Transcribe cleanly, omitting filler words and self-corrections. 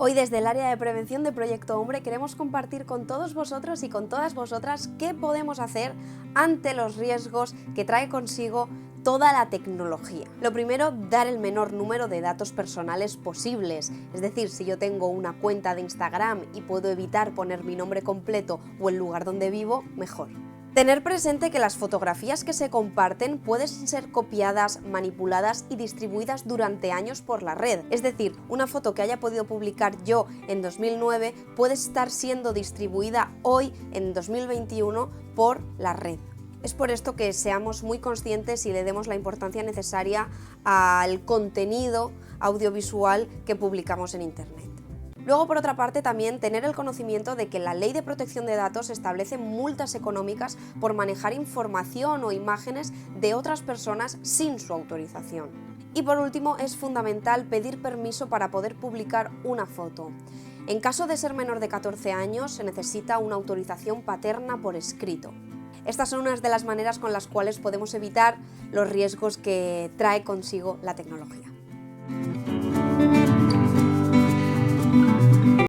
Hoy desde el área de prevención de Proyecto Hombre queremos compartir con todos vosotros y con todas vosotras qué podemos hacer ante los riesgos que trae consigo toda la tecnología. Lo primero, dar el menor número de datos personales posibles, es decir, si yo tengo una cuenta de Instagram y puedo evitar poner mi nombre completo o el lugar donde vivo, mejor. Tener presente que las fotografías que se comparten pueden ser copiadas, manipuladas y distribuidas durante años por la red. Es decir, una foto que haya podido publicar yo en 2009 puede estar siendo distribuida hoy, en 2021, por la red. Es por esto que seamos muy conscientes y le demos la importancia necesaria al contenido audiovisual que publicamos en Internet. Luego, por otra parte, también tener el conocimiento de que la Ley de Protección de Datos establece multas económicas por manejar información o imágenes de otras personas sin su autorización. Y por último, es fundamental pedir permiso para poder publicar una foto. En caso de ser menor de 14 años, se necesita una autorización paterna por escrito. Estas son unas de las maneras con las cuales podemos evitar los riesgos que trae consigo la tecnología.